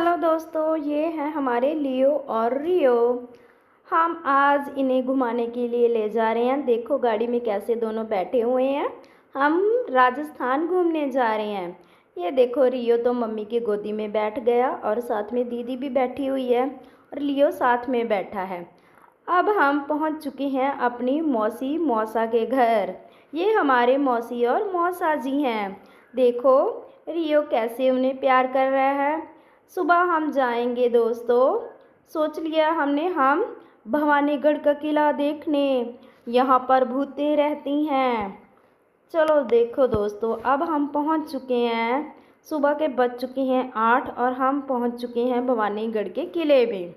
Hello दोस्तों, ये हैं हमारे लियो और रियो। हम आज इन्हें घुमाने के लिए ले जा रहे हैं। देखो गाड़ी में कैसे दोनों बैठे हुए हैं। हम राजस्थान घूमने जा रहे हैं। ये देखो, रियो तो मम्मी की गोदी में बैठ गया और साथ में दीदी भी बैठी हुई है और लियो साथ में बैठा है। अब हम पहुंच चुके हैं अपनी मौसी मौसा के घर। ये हमारे मौसी और मौसा जी हैं। देखो रियो कैसे उन्हें प्यार कर रहा है। सुबह हम जाएंगे दोस्तों, सोच लिया हमने, हम भवानीगढ़ का किला देखने। यहाँ पर भूतें रहती हैं। चलो देखो दोस्तों, अब हम पहुँच चुके हैं। सुबह के बज चुके हैं 8 और हम पहुँच चुके हैं भवानीगढ़ के किले में।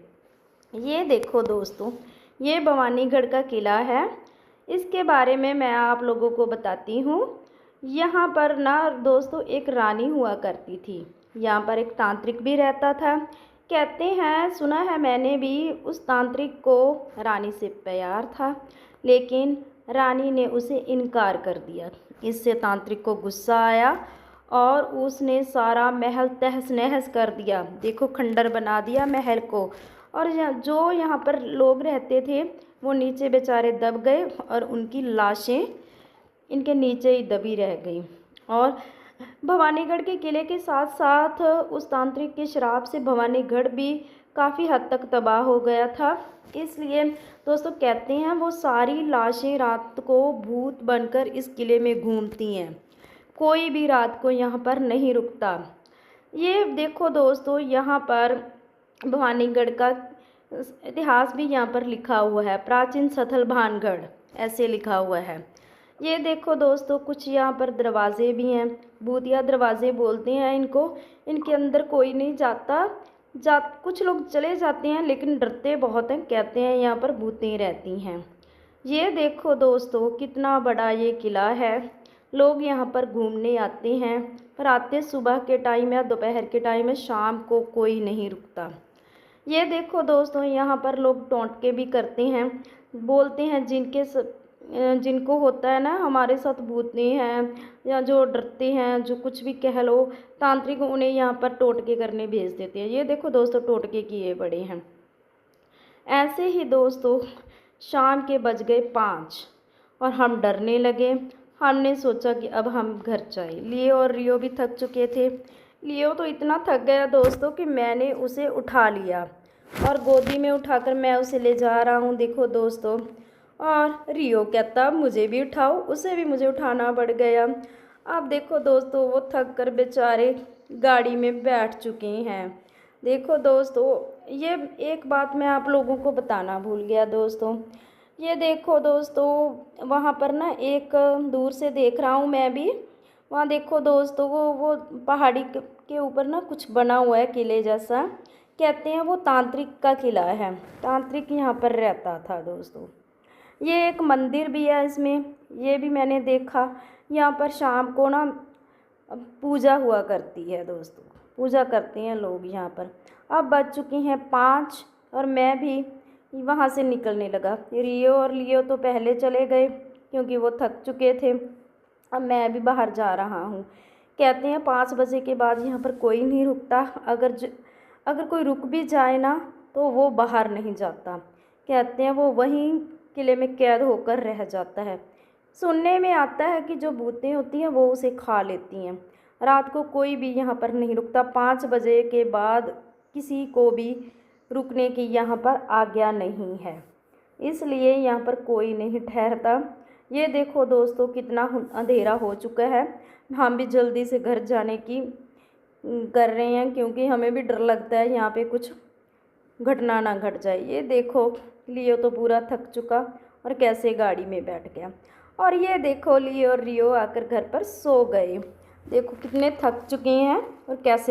ये देखो दोस्तों, ये भवानीगढ़ का किला है। इसके बारे में मैं आप लोगों को बताती हूँ। यहाँ पर ना दोस्तों एक रानी हुआ करती थी। यहाँ पर एक तांत्रिक भी रहता था। कहते हैं, सुना है मैंने भी, उस तांत्रिक को रानी से प्यार था, लेकिन रानी ने उसे इनकार कर दिया। इससे तांत्रिक को गुस्सा आया और उसने सारा महल तहस नहस कर दिया। देखो खंडर बना दिया महल को। और जो यहाँ पर लोग रहते थे वो नीचे बेचारे दब गए और उनकी लाशें इनके नीचे ही दबी रह गई। और भवानीगढ़ के किले के साथ साथ उस तांत्रिक के श्राप से भवानीगढ़ भी काफ़ी हद तक तबाह हो गया था। इसलिए दोस्तों कहते हैं वो सारी लाशें रात को भूत बनकर इस किले में घूमती हैं। कोई भी रात को यहाँ पर नहीं रुकता। ये देखो दोस्तों, यहाँ पर भवानीगढ़ का इतिहास भी यहाँ पर लिखा हुआ है। प्राचीन स्थल भानगढ़ ऐसे लिखा हुआ है। ये देखो दोस्तों, कुछ यहाँ पर दरवाजे भी हैं। भूतिया दरवाजे बोलते हैं इनको। इनके अंदर कोई नहीं जाता। कुछ लोग चले जाते हैं लेकिन डरते बहुत हैं। कहते हैं यहाँ पर भूतें रहती हैं। ये देखो दोस्तों, कितना बड़ा ये किला है। लोग यहाँ पर घूमने आते हैं, पर आते सुबह के टाइम या दोपहर के टाइम है, शाम को कोई नहीं रुकता। ये देखो दोस्तों, यहाँ पर लोग टोंटके भी करते हैं। बोलते हैं जिनको होता है ना हमारे साथ भूतें हैं या जो डरते हैं, जो कुछ भी कह लो, तांत्रिक उन्हें यहाँ पर टोटके करने भेज देते हैं। ये देखो दोस्तों, टोटके किए पड़े हैं। ऐसे ही दोस्तों शाम के बज गए 5 और हम डरने लगे। हमने सोचा कि अब हम घर जाएं। लियो और रियो भी थक चुके थे। लियो तो इतना थक गया दोस्तों कि मैंने उसे उठा लिया और गोदी में उठाकर मैं उसे ले जा रहा हूँ। देखो दोस्तों, और रियो कहता मुझे भी उठाओ, उसे भी मुझे उठाना पड़ गया। अब देखो दोस्तों, वो थक कर बेचारे गाड़ी में बैठ चुके हैं। देखो दोस्तों, ये एक बात मैं आप लोगों को बताना भूल गया दोस्तों। ये देखो दोस्तों, वहाँ पर ना एक दूर से देख रहा हूँ मैं भी। वहाँ देखो दोस्तों, वो पहाड़ी के ऊपर ना कुछ बना हुआ है किले जैसा। कहते हैं वो तांत्रिक का किला है। तांत्रिक यहाँ पर रहता था दोस्तों। ये एक मंदिर भी है इसमें, ये भी मैंने देखा। यहाँ पर शाम को ना पूजा हुआ करती है दोस्तों। पूजा करते हैं लोग यहाँ पर। अब बज चुके हैं 5 और मैं भी वहाँ से निकलने लगा। रियो और लियो तो पहले चले गए क्योंकि वो थक चुके थे। अब मैं भी बाहर जा रहा हूँ। कहते हैं 5 बजे के बाद यहाँ पर कोई नहीं रुकता। अगर कोई रुक भी जाए ना तो वो बाहर नहीं जाता। कहते हैं वो वहीं किले में कैद होकर रह जाता है। सुनने में आता है कि जो भूतें होती हैं वो उसे खा लेती हैं। रात को कोई भी यहाँ पर नहीं रुकता। 5 बजे के बाद किसी को भी रुकने की यहाँ पर आज्ञा नहीं है, इसलिए यहाँ पर कोई नहीं ठहरता। ये देखो दोस्तों, कितना अंधेरा हो चुका है। हम भी जल्दी से घर जाने की कर रहे हैं क्योंकि हमें भी डर लगता है यहाँ पे कुछ घटना ना घट जाए। ये देखो, लियो तो पूरा थक चुका और कैसे गाड़ी में बैठ गया। और ये देखो, लियो और रियो आकर घर पर सो गए। देखो कितने थक चुके हैं और कैसे